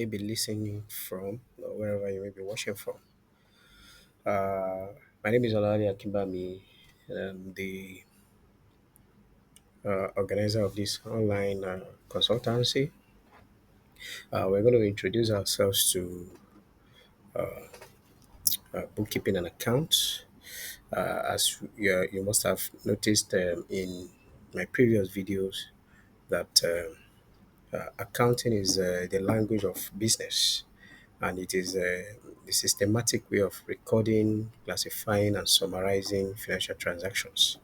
may be listening from or wherever you may be watching from. Uh, my name is Olali Akimbami, the organizer of this online consultancy. We're going to introduce ourselves to bookkeeping and accounts. As you must have noticed in my previous videos, that accounting is the language of business, and it is the systematic way of recording, classifying, and summarizing financial transactions.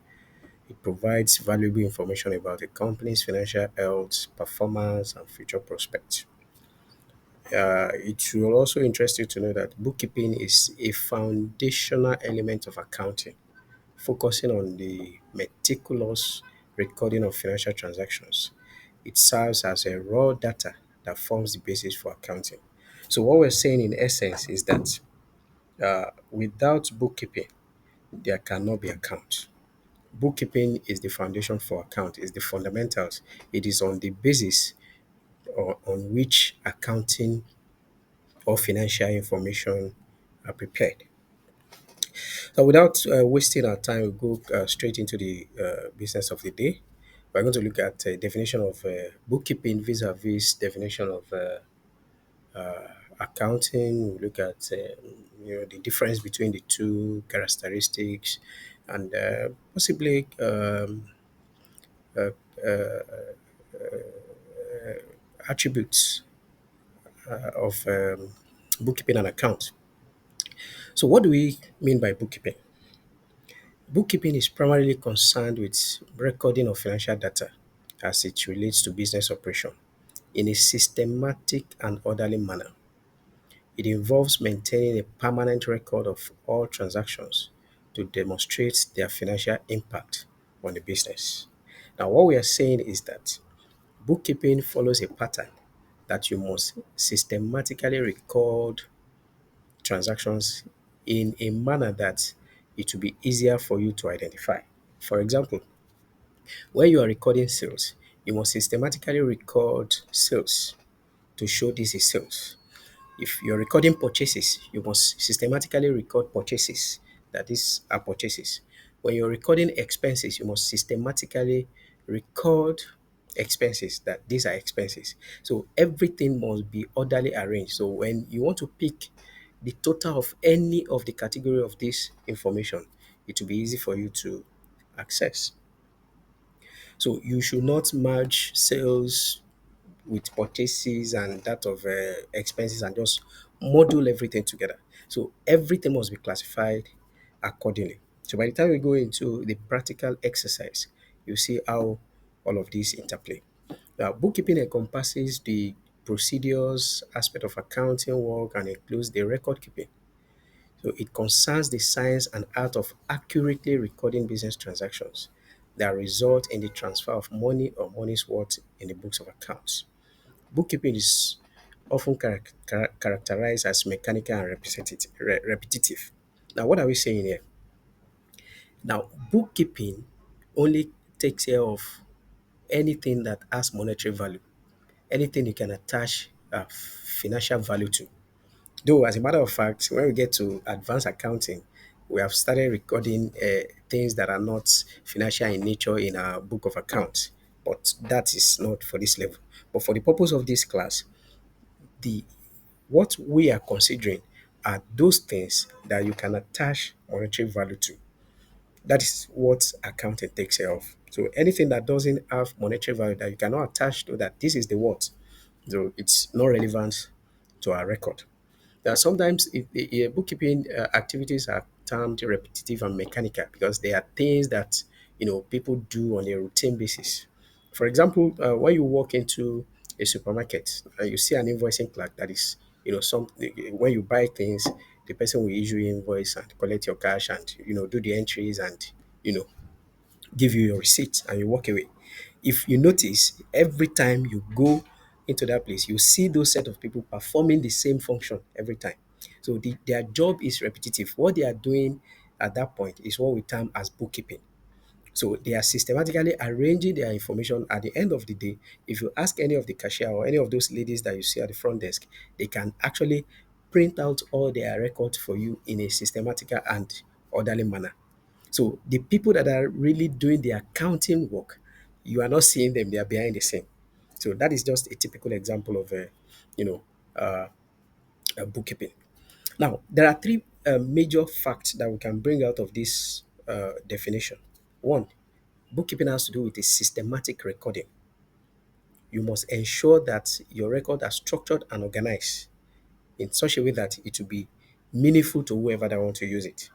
It provides valuable information about a company's financial health, performance, and future prospects. It will also interest you to know that bookkeeping is a foundational element of accounting, focusing on the meticulous recording of financial transactions. It serves as a raw data that forms the basis for accounting. So, what we're saying in essence is that without bookkeeping, there cannot be account. Bookkeeping is the foundation for account, is the fundamentals. It is on the basis on which accounting or financial information are prepared. So without wasting our time, we'll go straight into the business of the day. We're going to look at definition of bookkeeping vis-a-vis definition of accounting. We'll look at the difference between the two characteristics, and possibly uh, uh, attributes of bookkeeping and account. So, what do we mean by bookkeeping? Bookkeeping is primarily concerned with recording of financial data as it relates to business operation in a systematic and orderly manner. It involves maintaining a permanent record of all transactions to demonstrate their financial impact on the business. Now, what we are saying is that bookkeeping follows a pattern that you must systematically record transactions in a manner that it will be easier for you to identify. For example, when you are recording sales, you must systematically record sales to show this is sales. If you're recording purchases, you must systematically record purchases that these are purchases. When you're recording expenses, you must systematically record expenses that these are expenses. So everything must be orderly arranged. So when you want to pick the total of any of the category of this information, it will be easy for you to access. So you should not merge sales with purchases and that of expenses and just module everything together. So everything must be classified accordingly. So by the time we go into the practical exercise, you see how all of these interplay. Now, bookkeeping encompasses the procedures, aspect of accounting work, and includes the record keeping. So it concerns the science and art of accurately recording business transactions that result in the transfer of money or money's worth in the books of accounts. Bookkeeping is often characterized as mechanical and repetitive. Now, what are we saying here? Now, bookkeeping only takes care of anything that has monetary value, anything you can attach financial value to. Though, as a matter of fact, when we get to advanced accounting, we have started recording things that are not financial in nature in our book of accounts. But that is not for this level. But for the purpose of this class, the what we are considering are those things that you can attach monetary value to. That is what accounting takes care of. So anything that doesn't have monetary value that you cannot attach to that this is the what, so it's not relevant to our record. Sometimes bookkeeping activities are termed repetitive and mechanical because they are things that people do on a routine basis. For example, when you walk into a supermarket and you see an invoicing clerk that is, some when you buy things, the person will issue you invoice and collect your cash and do the entries and you know give you your receipt and you walk away. If you notice, every time you go into that place, you see those set of people performing the same function every time. So their job is repetitive. What they are doing at that point is what we term as bookkeeping. So they are systematically arranging their information. At the end of the day, if you ask any of the cashier or any of those ladies that you see at the front desk, they can actually print out all their records for you in a systematical and orderly manner. So the people that are really doing the accounting work, you are not seeing them; they are behind the scene. So that is just a typical example of you know, uh, bookkeeping. Now, there are three major facts that we can bring out of this definition. One, bookkeeping has to do with a systematic recording. You must ensure that your record are structured and organized in such a way that it will be meaningful to whoever that want to use it.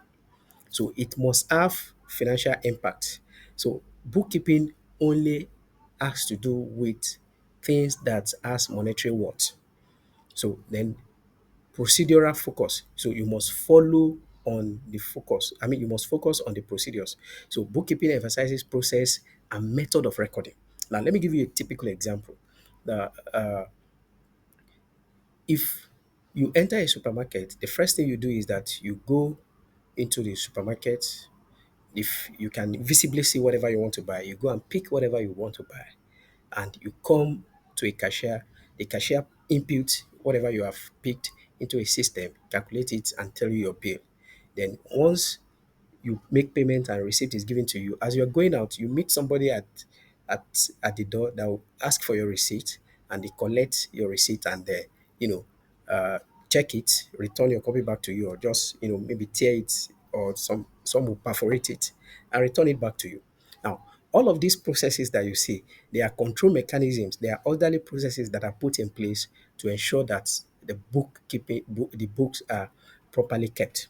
So it must have financial impact. So bookkeeping only has to do with things that has monetary worth. So then procedural focus. So you must follow on the focus. I mean, you must focus on the procedures. So bookkeeping emphasizes process and method of recording. Now, let me give you a typical example. The If you enter a supermarket, the first thing you do is that you go into the supermarket. If you can visibly see whatever you want to buy, you go and pick whatever you want to buy, and you come to a cashier. The cashier inputs whatever you have picked into a system, calculate it, and tell you your bill. Then once you make payment and receipt is given to you, as you're going out, you meet somebody at the door that will ask for your receipt, and they collect your receipt, and they, you know, check it, return your copy back to you, or just, maybe tear it, or some will perforate it and return it back to you. Now, all of these processes that you see, they are control mechanisms, they are orderly processes that are put in place to ensure that the books are properly kept.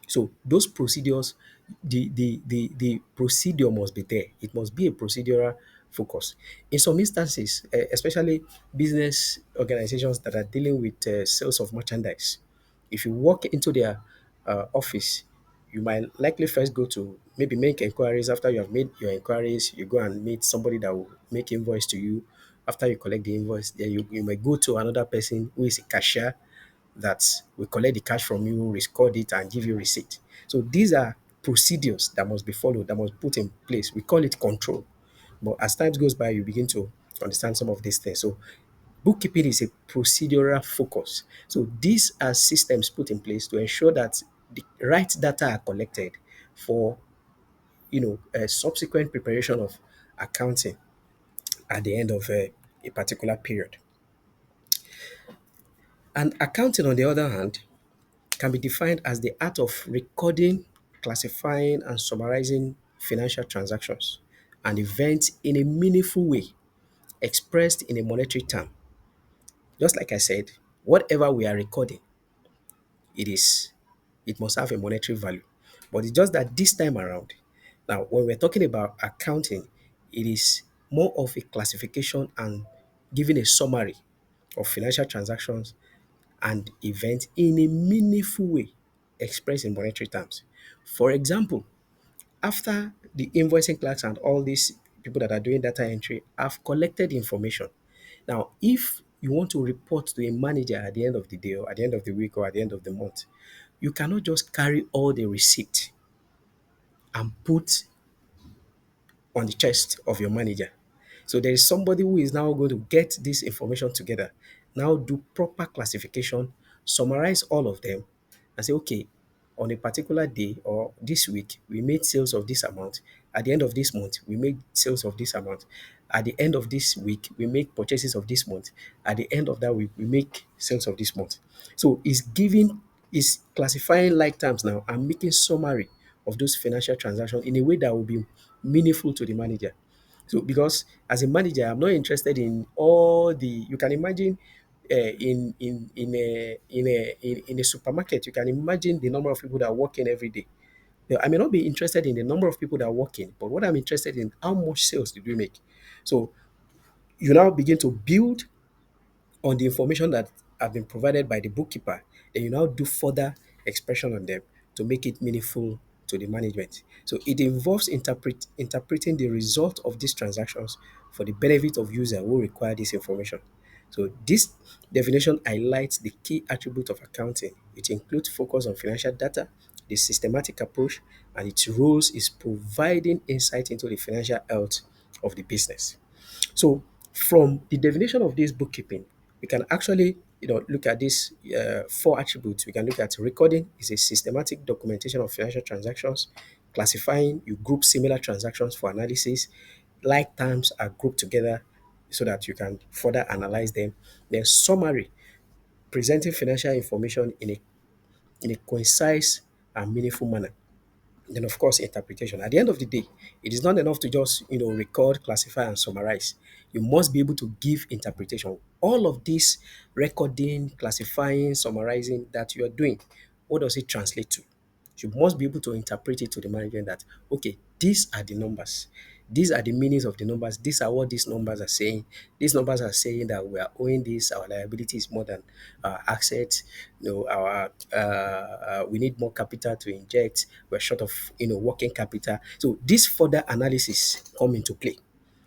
So those procedures, the procedure must be there. It must be a procedural focus. In some instances, especially business organizations that are dealing with sales of merchandise, if you walk into their office, you might likely first go to maybe make inquiries. After you have made your inquiries, you go and meet somebody that will make invoice to you. After you collect the invoice, then you may go to another person who is a cashier that will collect the cash from you, record it, and give you receipt. So these are procedures that must be followed, that must put in place. We call it control. But as time goes by, you begin to understand some of these things. So bookkeeping is a procedural focus. So these are systems put in place to ensure that the right data are collected for a subsequent preparation of accounting at the end of a particular period. And accounting, on the other hand, can be defined as the art of recording, classifying, and summarizing financial transactions and events in a meaningful way expressed in a monetary term. Just like I said, whatever we are recording, it is it must have a monetary value. But it's just that this time around, now when we're talking about accounting, it is more of a classification and giving a summary of financial transactions and events in a meaningful way expressed in monetary terms. For example, after the invoicing clerks and all these people that are doing data entry have collected information, now if you want to report to a manager at the end of the day or at the end of the week or at the end of the month, you cannot just carry all the receipt and put on the chest of your manager. So there is somebody who is now going to get this information together, now do proper classification, summarize all of them, and say, okay, on a particular day or this week, we made sales of this amount. At the end of this month, we made sales of this amount. At the end of this week, we make purchases of this month. At the end of that week, we make sales of this month. So is classifying like terms now and making summary of those financial transactions in a way that will be meaningful to the manager. So because as a manager, I'm not interested in all the you can imagine in a supermarket, you can imagine the number of people that are working every day. Now, I may not be interested in the number of people that are working, but what I'm interested in, how much sales did we make? So you now begin to build on the information that have been provided by the bookkeeper, then you now do further expression on them to make it meaningful to the management. So it involves interpreting the result of these transactions for the benefit of user who require this information. So this definition highlights the key attribute of accounting. It includes focus on financial data, the systematic approach, and its roles is providing insight into the financial health of the business. So, from the definition of this bookkeeping, we can actually look at these four attributes. We can look at recording is a systematic documentation of financial transactions. Classifying, you group similar transactions for analysis. Like terms are grouped together so that you can further analyze them. Then summary, presenting financial information in a concise and meaningful manner. Then, of course, interpretation. At the end of the day, it is not enough to just record, classify, and summarize. You must be able to give interpretation. All of this recording, classifying, summarizing that you are doing, what does it translate to? You must be able to interpret it to the management that, okay, these are the numbers. These are the meanings of the numbers. These are what these numbers are saying. These numbers are saying that we are owing this. Our liability is more than our assets. Our we need more capital to inject. We're short of working capital. So this further analysis come into play.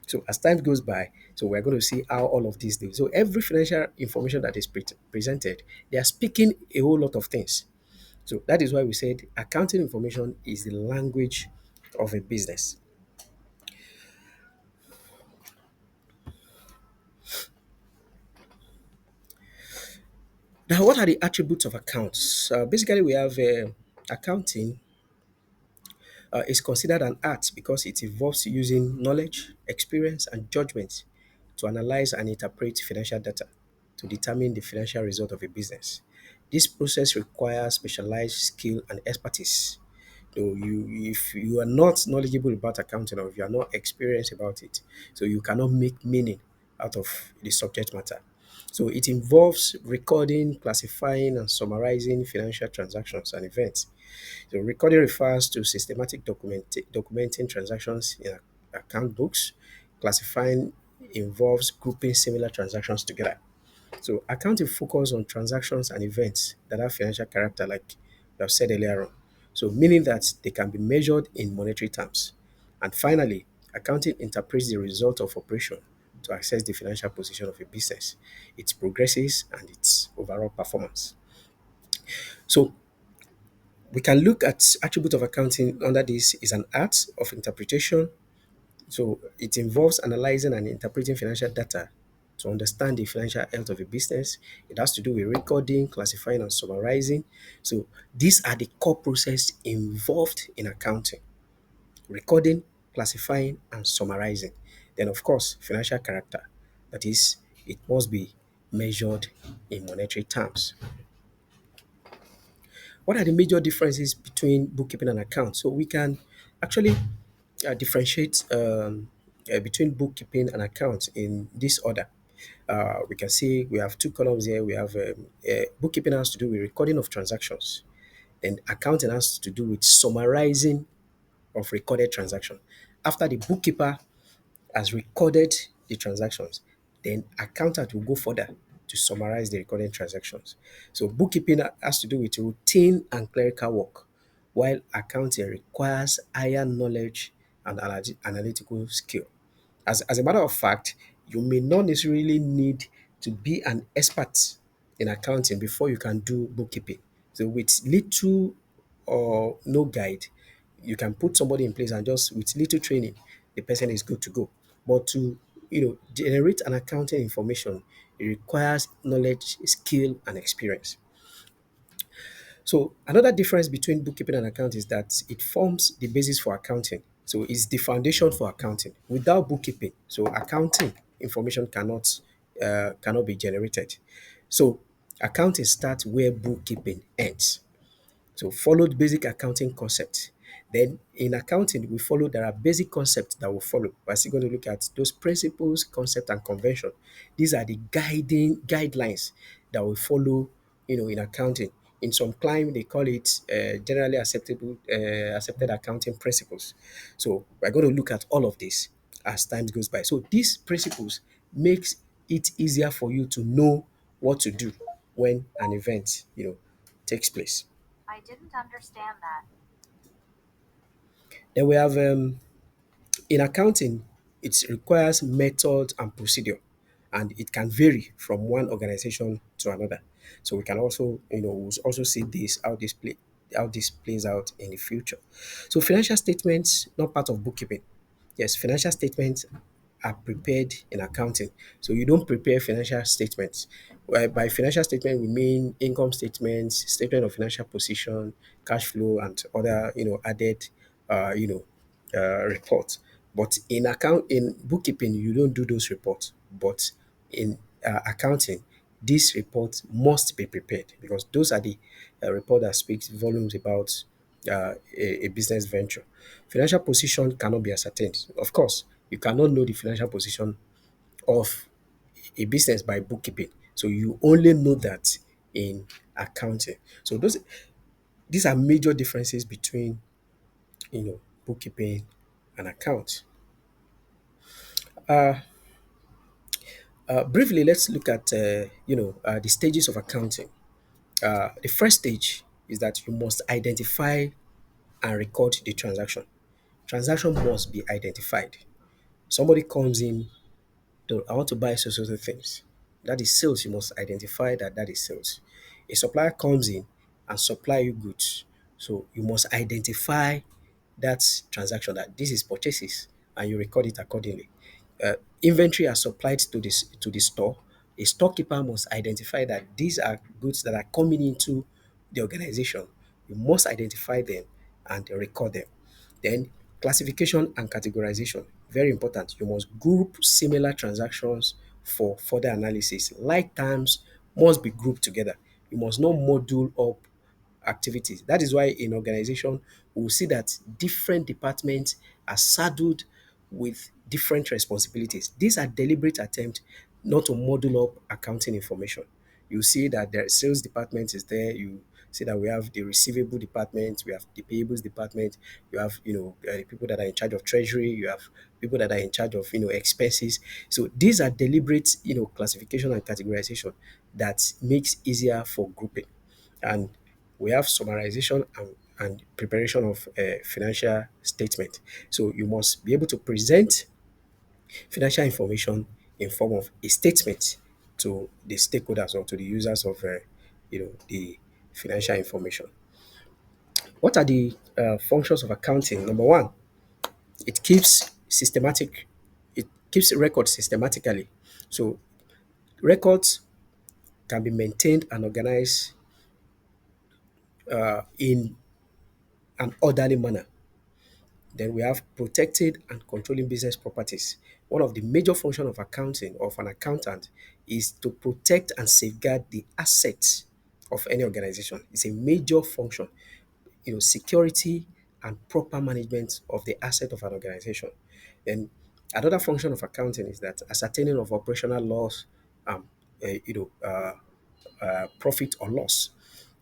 So as time goes by, so we're going to see how all of these do. So every financial information that is presented, they are speaking a whole lot of things. So that is why we said accounting information is the language of a business. Now, what are the attributes of accounts? Basically, we have accounting is considered an art because it involves using knowledge, experience, and judgment to analyze and interpret financial data to determine the financial result of a business. This process requires specialized skill and expertise. So if you are not knowledgeable about accounting or if you are not experienced about it, so you cannot make meaning out of the subject matter. So it involves recording, classifying, and summarizing financial transactions and events. So recording refers to systematic documenting transactions in account books. Classifying involves grouping similar transactions together. So accounting focus on transactions and events that have financial character, like we have said earlier on. So meaning that they can be measured in monetary terms. And finally, accounting interprets the result of operation to assess the financial position of a business, its progresses, and its overall performance. So we can look at attribute of accounting under this is an art of interpretation. So it involves analyzing and interpreting financial data to understand the financial health of a business. It has to do with recording, classifying, and summarizing. So these are the core process involved in accounting: recording, classifying, and summarizing. Then, of course, financial character. That is, it must be measured in monetary terms. What are the major differences between bookkeeping and account? So we can actually differentiate between bookkeeping and accounts in this order. We can see we have two columns here. We have bookkeeping has to do with recording of transactions, and accounting has to do with summarizing of recorded transaction. After the bookkeeper has recorded the transactions, then accountant will go further to summarize the recorded transactions. So bookkeeping has to do with routine and clerical work, while accounting requires higher knowledge and analytical skill. As a matter of fact, you may not necessarily need to be an expert in accounting before you can do bookkeeping. So with little or no guide, you can put somebody in place and just with little training, the person is good to go. But to generate an accounting information, it requires knowledge, skill, and experience. So another difference between bookkeeping and accounting is that it forms the basis for accounting. So it's the foundation for accounting. Without bookkeeping, so accounting information cannot be generated. So accounting starts where bookkeeping ends. So followed basic accounting concepts. Then in accounting, we follow there are basic concepts that will follow. We're still going to look at those principles, concept, and convention. These are the guiding guidelines that we follow, in accounting. In some climb, they call it generally accepted accounting principles. So we're going to look at all of this as time goes by. So these principles makes it easier for you to know what to do when an event, takes place. I didn't understand that. Then we have in accounting, it requires method and procedure, and it can vary from one organization to another. So we can also, we'll also see this how this play. how this plays out in the future. So financial statements not part of bookkeeping. Yes, financial statements are prepared in accounting. So you don't prepare financial statements. By financial statement, we mean income statements, statement of financial position, cash flow, and other added reports. But in bookkeeping, you don't do those reports. But in accounting, these reports must be prepared because those are the report that speaks volumes about a business venture. Financial position cannot be ascertained. Of course, you cannot know the financial position of a business by bookkeeping. So you only know that in accounting. So these are major differences between bookkeeping and account. Briefly, let's look at the stages of accounting. The first stage is that you must identify and record the transaction. Transaction must be identified. Somebody comes in, I want to buy so things. That is sales. You must identify that that is sales. A supplier comes in and supply you goods. So you must identify that transaction that this is purchases and you record it accordingly. Inventory are supplied to the store. A storekeeper must identify that these are goods that are coming into the organization. You must identify them and record them. Then classification and categorization, very important. You must group similar transactions for further analysis. Like terms must be grouped together. You must not module up activities. That is why in organization we will see that different departments are saddled with different responsibilities. These are deliberate attempts not to model up accounting information. You see that the sales department is there. You see that we have the receivable department, we have the payables department, you have the people that are in charge of treasury, you have people that are in charge of expenses. So these are deliberate classification and categorization that makes easier for grouping. And we have summarization and preparation of financial statement. So you must be able to present financial information in form of a statement to the stakeholders or to the users of the financial information. What are the functions of accounting? Number one, it keeps systematic. It keeps records systematically. So records can be maintained and organized in an orderly manner. Then we have protected and controlling business properties. One of the major functions of accounting of an accountant is to protect and safeguard the assets of any organization. It's a major function, security and proper management of the asset of an organization. Then another function of accounting is that ascertaining of operational loss, um, profit or loss.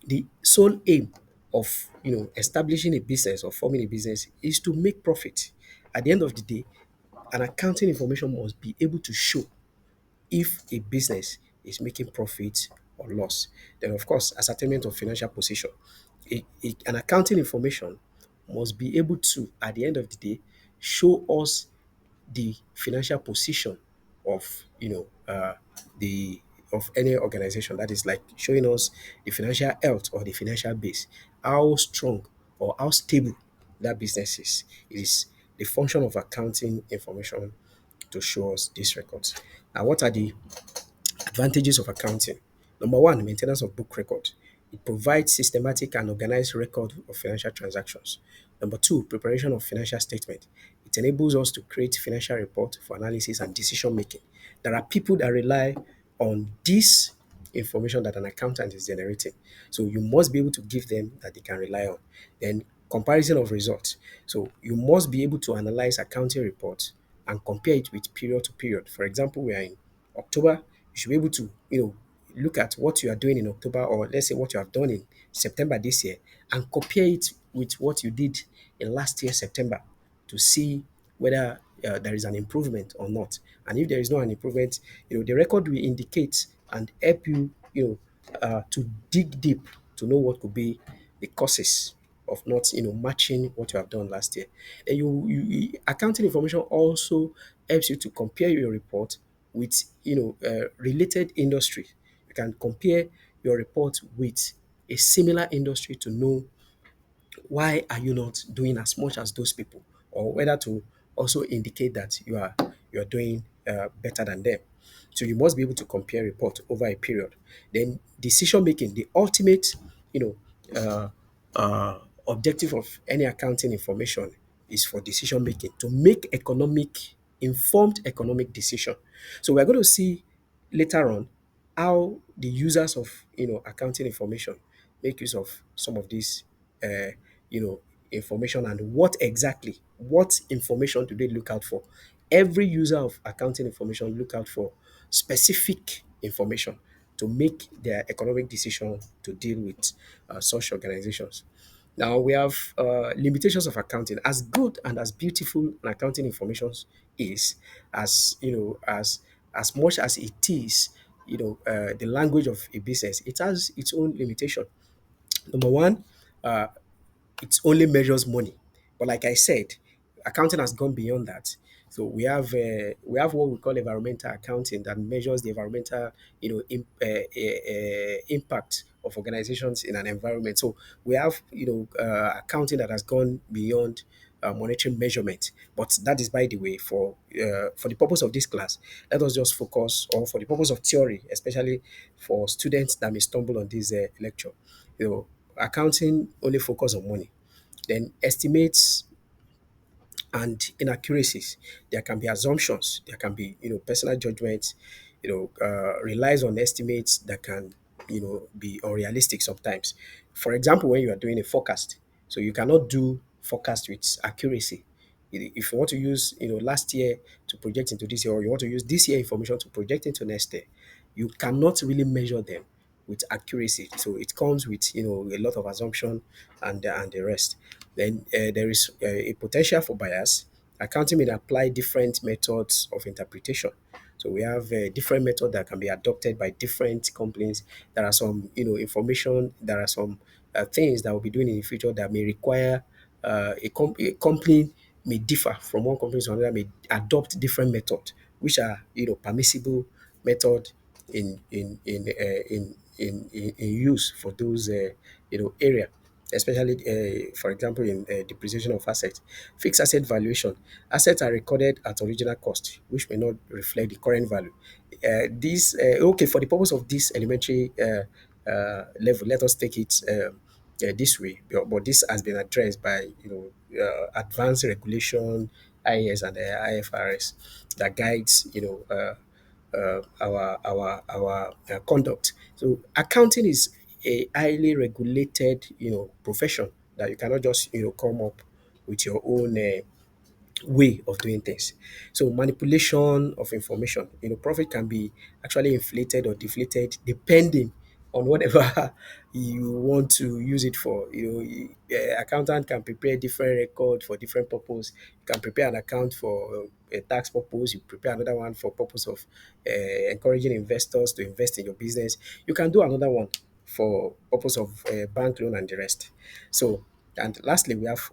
The sole aim of establishing a business or forming a business is to make profit. At the end of the day, an accounting information must be able to show if a business is making profit or loss. Then, of course, ascertainment of financial position. An accounting information must be able to, at the end of the day, show us the financial position of the of any organization. That is like showing us the financial health or the financial base, how strong or how stable that business is. It is the function of accounting information to show us these records. And what are the advantages of accounting? Number one, maintenance of book record. It provides systematic and organized record of financial transactions. Number two, preparation of financial statement. It enables us to create financial report for analysis and decision making. There are people that rely on this information that an accountant is generating. So you must be able to give them that they can rely on. Then comparison of results. So you must be able to analyze accounting reports and compare it with period to period. For example, we are in October, you should be able to, look at what you are doing in October, or let's say what you have done in September this year, and compare it with what you did in last year September to see whether there is an improvement or not. And if there is not an improvement, the record will indicate and help you, to dig deep to know what could be the causes of not, matching what you have done last year. And accounting information also helps you to compare your report with, related industry. You can compare your report with a similar industry to know why are you not doing as much as those people, or whether to also indicate that you are doing better than them. So you must be able to compare report over a period. Then decision making, the ultimate, you know, objective of any accounting information is for decision making, to make informed economic decision. So we're going to see later on how the users of accounting information make use of some of these uh, you know information, and what information do they look out for. Every user of accounting information look out for specific information to make their economic decision to deal with such organizations. Now we have limitations of accounting. As good and as beautiful an accounting information is, as much as it is, the language of a business, it has its own limitation. Number one, uh, it only measures money. But like I said, accounting has gone beyond that. So we have what we call environmental accounting that measures the environmental impact of organizations in an environment. So we have accounting that has gone beyond monetary measurement. But that is by the way, for the purpose of this class, let us just focus, or for the purpose of theory, especially for students that may stumble on this lecture. Accounting only focus on money. Then estimates and inaccuracies. There can be assumptions. There can be personal judgments. Relies on estimates that can be unrealistic sometimes. For example, when you are doing a forecast, so you cannot do forecast with accuracy. If you want to use last year to project into this year, or you want to use this year information to project into next year, you cannot really measure them with accuracy. So it comes with a lot of assumption and the rest. Then there is a potential for bias. Accounting may apply different methods of interpretation. So we have different methods that can be adopted by different companies. There are some information. There are some things that we'll be doing in the future that may require a company may differ from one company to another, may adopt different methods, which are permissible method in use for those area, especially for example in depreciation of assets. Fixed asset valuation: assets are recorded at original cost, which may not reflect the current value. This Okay, for the purpose of this elementary level, let us take it this way. But this has been addressed by advanced regulation, IAS and IFRS, that guides our conduct. So accounting is a highly regulated profession that you cannot just come up with your own way of doing things. So manipulation of information, profit can be actually inflated or deflated depending on whatever you want to use it for. Accountant can prepare different record for different purpose. You can prepare an account for a tax purpose. You prepare another one for purpose of encouraging investors to invest in your business. You can do another one for purpose of bank loan and the rest. So, and lastly, we have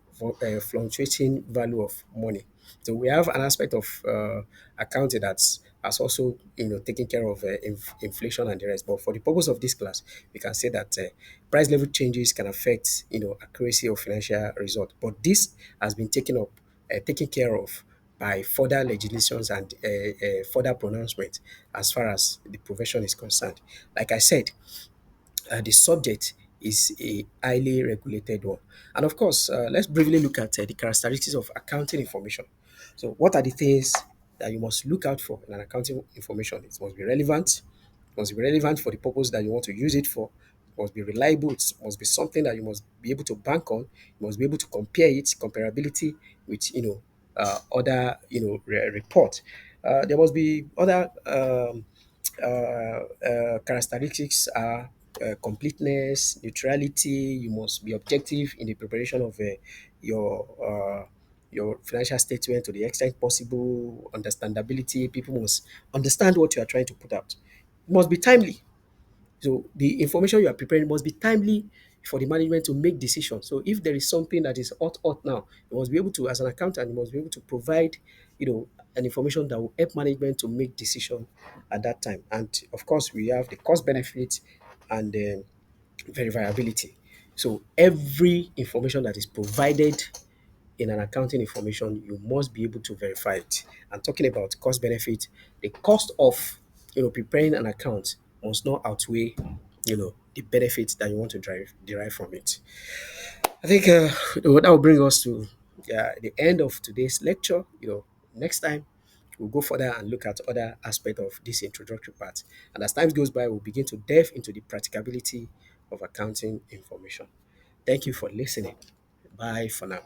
fluctuating value of money. So we have an aspect of accounting that's has also taken care of inflation and the rest. But for the purpose of this class, we can say that price level changes can affect accuracy of financial result. But this has been taken care of by further legislations and further pronouncement as far as the profession is concerned. Like I said, the subject is a highly regulated one. And of course, let's briefly look at the characteristics of accounting information. So, what are the things that you must look out for in an accounting information? It must be relevant. It must be relevant for the purpose that you want to use it for. It must be reliable. It must be something that you must be able to bank on. You must be able to compare it, comparability with other report. There must be other characteristics are completeness, neutrality. You must be objective in the preparation of your your financial statement to the extent possible. Understandability. People must understand what you are trying to put out. It must be timely. So the information you are preparing must be timely for the management to make decisions. So if there is something that is hot now, you must be able to, as an accountant, you must be able to provide, an information that will help management to make decision at that time. And of course, we have the cost benefit and verifiability. So every information that is provided in an accounting information, you must be able to verify it. And talking about cost benefit, the cost of preparing an account must not outweigh the benefits that you want to derive from it. I think that will bring us to the end of today's lecture. Next time we'll go further and look at other aspects of this introductory part. And as time goes by, we'll begin to delve into the practicability of accounting information. Thank you for listening. Bye for now.